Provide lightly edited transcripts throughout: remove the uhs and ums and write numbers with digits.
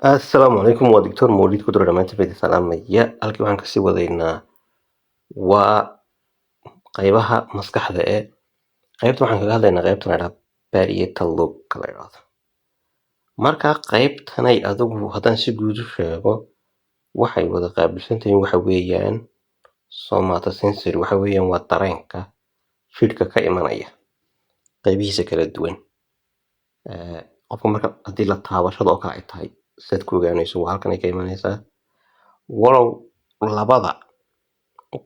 Assalaamu calaykum, waa Doctor Mowlid ku diro dhammaantiin baa idin salaamaya. Halkii waxaan kasii wadaynaa waa qaybaha maskaxda qaybta waxaan kaga hadlaynaa qaybta la yidhahdo parietal lobe la yidhahdo. Marka qaybtanay adigu haddaan si guud u sheego waxay wada qaabilsan tahay waxa weeyaan somatosensory, waxa weeyaan waa dareenka jidhka ka imanaya qaybihiisa kala duwan. Qofka marka haddii la taabashada oo kale ay tahay sidaad ku ogaanayso waa halkan ay ka imanaysaa. Walow labada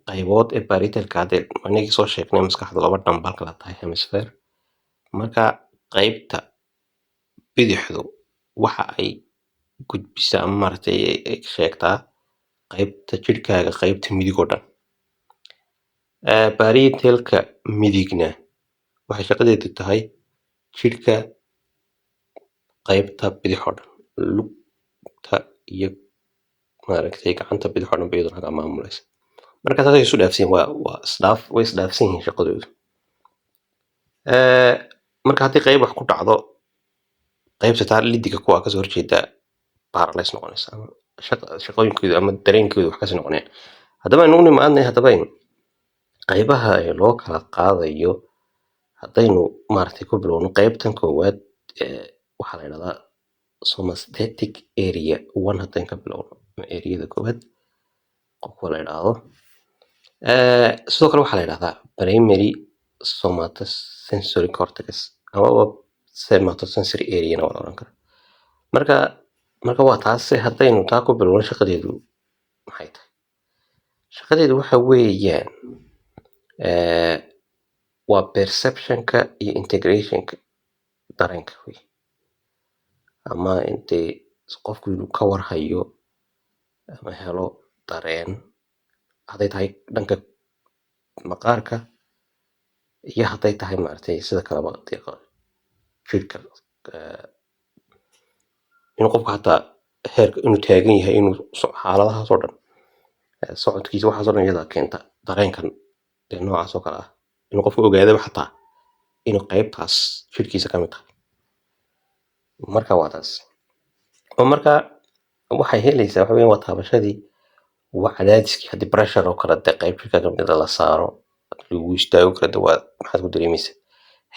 qaybood ee parietalka hadee anagii soo sheegnay maskaxda laba dhambal kala tahay hemisphere. Marka qaybta bidixdu waxa ay gudbisaa ama maaragtay ay sheegtaa qaybta jidhkaaga qaybta midig oo dhan. Parietalka midigna waxay shaqadeedu tahay jidhka qaybta bidix oo dhan, lugta iyo maaragtay gacanta bidix oo dhan bay iyaduna maamulaysa. Marka taasay isu dhaafsiin way isdhaafsan yihiin shaqadoodu. Marka haddii qayb wax ku dhacdo qaybta taa lidiga kuwa kasoo horjeeda paralyze noqonaysa ama shaqooyinkooda ama dareenkooda wax kasii noqonayaan. Haddaba aynu u nimaadnay qaybaha loo kala qaadayo haddaynu maaragtay ku bilowno qaybtan koowaad waxaa la yidhahdaa somastatic area 1 haddaynu ka bilowno ereyada koowaad qofka la yidhaahdo. Sidoo kale waxaa la yidhahdaa primary somatosensory cortex amaba somatosensory area waa la oran karaa. Marka waa taas haddaynu taa ku bilowno shaqadeedu maxay tahay? Shaqadeedu waxa weeyaan waa perceptionka iyo integrationka dareenka wey. Ama intee qofku inuu ka warhayo ama helo dareen hadday tahay dhanka maqaarka iyo hadday tahay maaragtay sida kaleba jidhka inuu qofku hataa heerka inuu taagan yahay inuu xaaladahaas oo dhan socodkiisa waxaas oo dhan iyada keenta dareenkan noocaas oo kale ah inuu qofku ogaadaba xataa inuu qaybtaas jidhkiisa ka mid tahay. Marka waa taas oo marka waxay helaysaa waxa weeyaan waa taabashadii waa cadaadiskii haddii pressure oo kale dee qayb jidhka ka mid la saaro lagu istaago kala duwaad maxaad ku dareemaysaa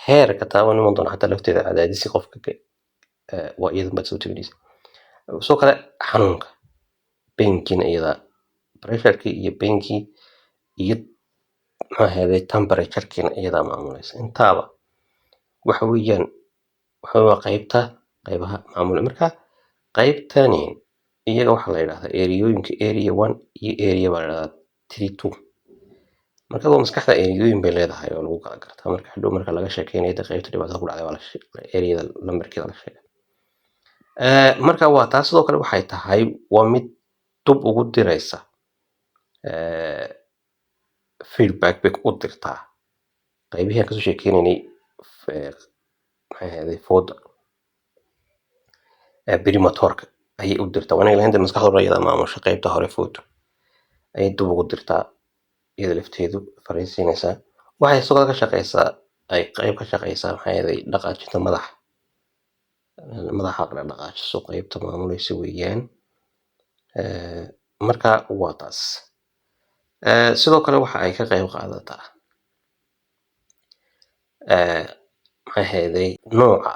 heerka taaban iman doona xataa lafteeda cadaadisi qofka waa iyada baad soo tabinaysa. Sidoo kale xanuunka painkin iyada pressureki iyo painkii iyo maxaa ahaydey temperaturkiina iyada maamulaysa. Intaaba waxa weeyaan waa qaybaha maamula. Marka qaybtani iyaga waxaa la yidhahdaa ereyooyinka area 1 iyo area baa la yidhahdaa 3 2. Marka waa maskaxda ereyooyin bay leedahay oo lagu kala gartaa. Marka hadhow marka laga sheekeynayo qaybta dhibaatada ku dhacday waa la sheegay ereyada lambarkeeda la sheegay. Marka waa taas sidoo kale waxay tahay waa mid dub ugu diraysa feedback bay u dirtaa qaybihii aan kasoo sheekeynaynay maxay ahaydey fooda primotorka ayay u dirtaa. Waana ilaahayda maskaxda hore iyada maamusha qaybta hore fooda ayay dub ugu dirtaa iyada lafteedu fariisinaysaa. Waxay sidoo kale ka shaqeysaa ay qayb ka shaqeysaa maxay ahaydey dhaqaajinta madaxa la dhaqaajiso qaybta maamulaysa weeyaan. Marka waa taas sidoo kale waxa ay ka qayb qaadataa maxay ahaydey nooca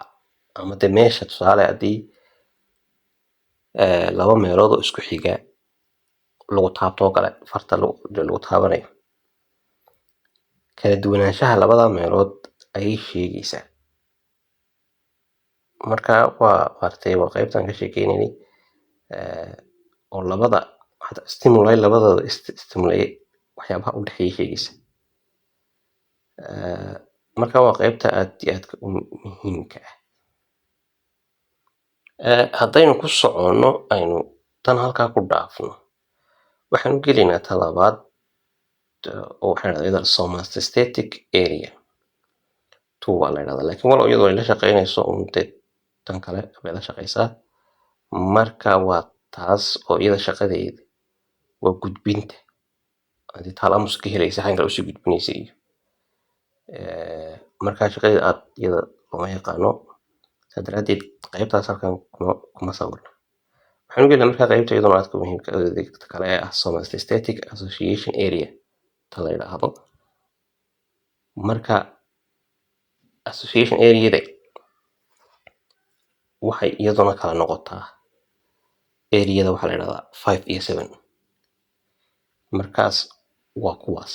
ama dee meesha tusaale haddii laba meelood oo isku xiga lagu taabto oo kale farta lagu taabanayo kala duwanaanshaha labada meelood ayay sheegaysaa. Marka waa maaragtay waa qaybtan ka sheekeynaynay oo labada stimuli labadooda stimuli waxyaabaha u dhexeeya sheegaysa. Marka waa qaybta aad iyo aadka u muhiimka ah. Haddaynu ku soconno aynu tan halkaa ku dhaafno waxaan u gelaynaa ta labaad oo waxaa la yidhahdaa somastatic area 2 baa la yidhahdaa. Laakiin walow iyadoo ay la shaqeynayso tan kale bay la shaqeysaa. Marka waa taas oo iyada shaqadeeda waa gudbinta haddii thalamus ka helaysa xagga kale usii gudbinaysa iyo marka shaqadeeda aad iyada lama yaqaano saa daraadeed qaybtaas halkan kuma sawirna. waxaan u gelnaa markaa qaybta iyaduna aadka muhiimka dadka kale ee ah somastatic association area ta la yidhaahdo. Marka association areada waxay iyaduna kala noqotaa areada waxaa la yidhahdaa 5 iyo 7. markaas waa kuwaas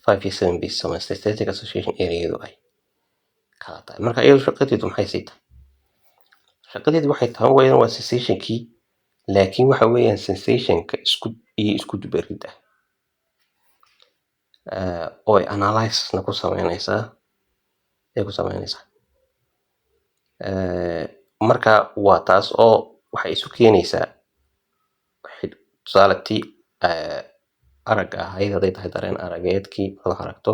5 iyo 7 bis somastatic association areadu ay kala tahay. marka iyadu shaqadeedu maxay sii tahay? shaqadeedu waxay tahay weeyaan waa sensationkii, laakiin waxa weeyaan sensationka isku dubarid ah oo ay analysis-na ku samaynaysaa marka waa taas oo waxay isu keenaysaa tusaale tii aragga ahayd hadday tahay dareen arageedkii aad aragto,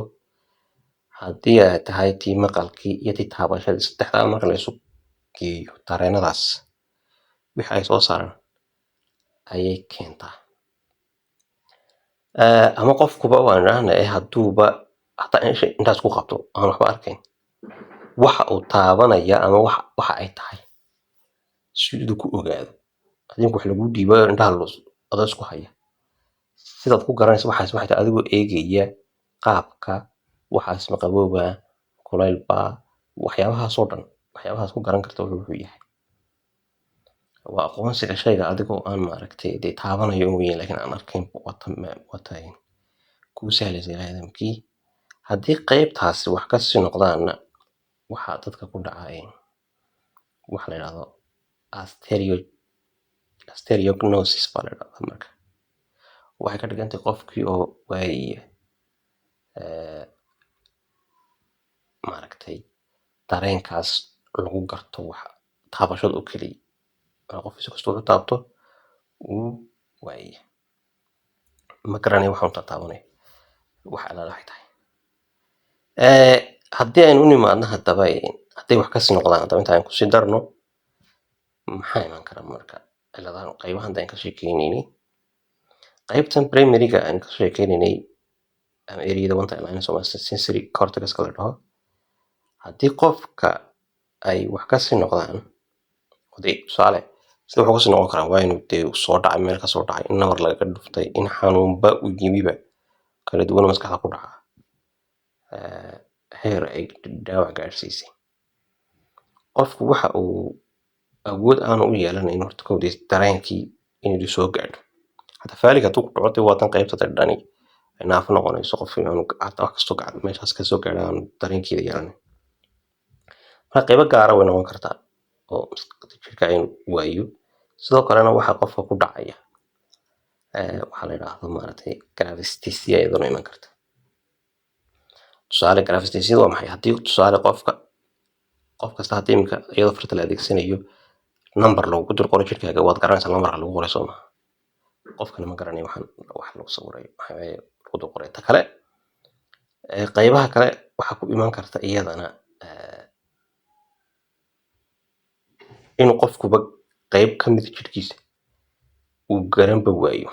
haddii ay tahay tii maqalkii iyo tii taabashadii, saddexdaa marka la isu geeyo dareenadaas wixii ay soo saaraan ayay keentaa. ama qofkuba waan idhaahna hadduuba hataa intaas ku qabto aan waxba arkayn, waxa uu taabanaya ama waxa ay tahay siduu ku ogaado. adinku wax lagu dhiibo indhaha adoo isku haya, sidaad ku garanaysa waxaas waxay tahay adigoo eegaya qaabka waxaas maqabooba kulaylba waxyaabahaasoo dhan, waxyaabahaas ku garan karta wuxuu yahay. waa aqoonsiga shayga adigoo aan maaragtay dee taabanayo weyn laakiin aan arkayn watayn kuu sahlaysa aadamkii. haddii qaybtaasi wax kasii noqdaanna waxaa dadka ku dhacay waxa la yidhahdo asterognosis baa la yidhahdaa. marka waxay ka dhigantay qofkii oo waayaya maaragtay dareenkaas lagu garto wax taabashada oo keliya. qof si kasta wuxuu taabto wuu waayaya, ma garanaya waxaan taabanaya wax alaalahay tahay. haddii aynu u nimaadno haddaba hadday wax kasii noqdaan haddaba inta aan kusii darno maxaa iman kara marka ciladahan qaybahan hadda aan ka sheekeynaynay. qaybtan primaryga aan ka sheekeynaynay ama areada sensory cortex la dhaho, haddii qofka ay wax kasii noqdaan tusaale sida wuxuu kasii noqon karaa waa inuu dee soo dhacay meel kasoo dhacay, in nabar laga dhuftay, in xanuunba u yimiba kala duwan maskaxda ku dhaca heer ay dhaawac gaadhsiisay. qofku waxa uu awood aanu u yeelanayn horta kowdiis dareenkii inuu soo gaadho. hataa faaliga hadduu ku dhaco dee waa tan qaybta dhani ay naafo noqonayso, qof inuu hataa wax kastoo gacdo meeshaas kasoo gaadho aanu dareenkeeda yeelanayn. marka qaybo gaara way noqon kartaa oo jirka aynu waayo. sidoo kalena waxaa qofka ku dhacaya waxaa la yidhaahdo maaragtay gravesthesia iyaduna iman karta. tusaale gravesthesia waa maxay? haddii tusaale qof kasta haddii iminka iyadoo farta la adeegsanayo number loogu dir qoro jirkaaga, waad garanaysaa numberka lagu qoray soo maha. qofkana ma garanayo wax lagu sawiray lagu dul qoray. ta kale qaybaha kale waxaa ku iman karta iyadana inuu qofkuba qayb ka mid jirkiisa uu garanba waayo,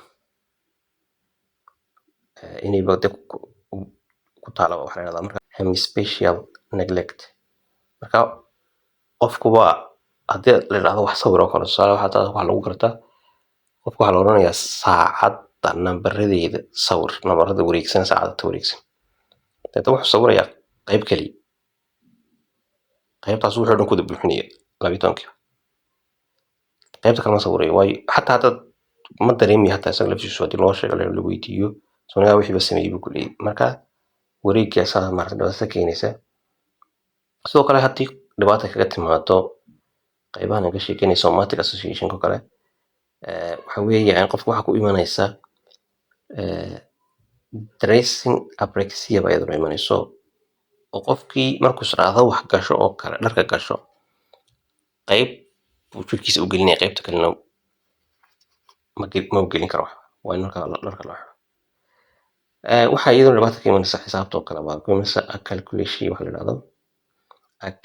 inayba de ku taala waxa la yidhahdaa marka hemispatial neglect. marka qofkuba haddii la yidhahdo wax sawir oo kale tusaale waxa lagu gartaa qofka waxaa la odhanayaa saacadda nambaradeeda sawir, nambarada wareegsan saacadda wareegsan. deeta wuxuu sawirayaa qayb keliya, qaybtaas wuxuu dhan kuda buuxinaya 12 qaybta kalema sawirayo. waayo xataa haddaad ma dareemayo hataa isaga laftiisu haddii loo sheego la weydiiyo sonagaa wixiiba sameeyey buu ku leeyahy. marka wareegaasaa maarata dhibaato keenaysa. sidoo kale haddii dhibaata kaga timaado qaybahan aan ka sheekeynay somatic association oo kale, waxa weeyaan qofka waxaa ku imanaysa dressing apraxia baa iyaduna imanayso oo qofkii markuu israacdo wax gasho oo kale dharka gasho qayb buu jirkiisa u gelinaya, qaybta kalena ma u gelin karo. waa in marka dharka loo xiro. waxaa iyaduna dhibaata ka imanaysa xisaabta oo kale, waa ku imanaysa calculation waxa la yidhahdo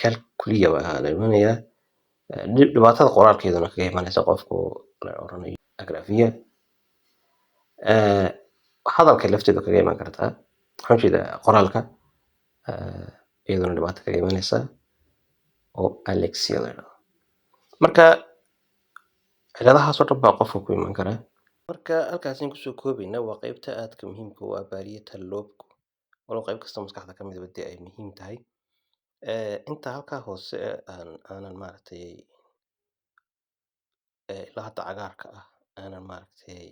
calculia baa la imanayaa. dhibaatada qoraalkeeduna kaga imanaysa qofku la oranayo agraphia. hadalka lafteeda kaga iman kartaa, waxaan jeedaa qoraalka iyaduna dhibaato kaga imanaysa oo alexia la yidhahdo. marka cilladahaasoo dhan baa qofka ku iman kara. Marka halkaasaan kusoo koobaynaa waa qaybta aadka muhiimka u ah parietal lobe-ku, walow qayb kastoo maskaxda ka midaba dee ay muhiim tahay. Inta halkaa hoose aanan maaragtay ilaa hadda cagaarka ah aanan maaragtay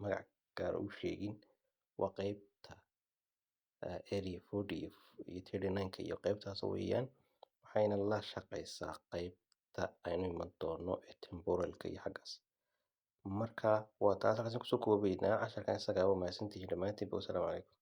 magac gaar ah u sheegin, waa qaybta area 40 iyo 39 iyo qaybtaas weeyaan. Waxayna la shaqeysaa qaybta aynu iman doono ee temporalka iyo xaggaas. Marka waa taas halkaasaan kusoo koobaynaa casharkan isaga ah. Waa mahadsantihiin dhammaantiinba. Wassalaamu calaykum.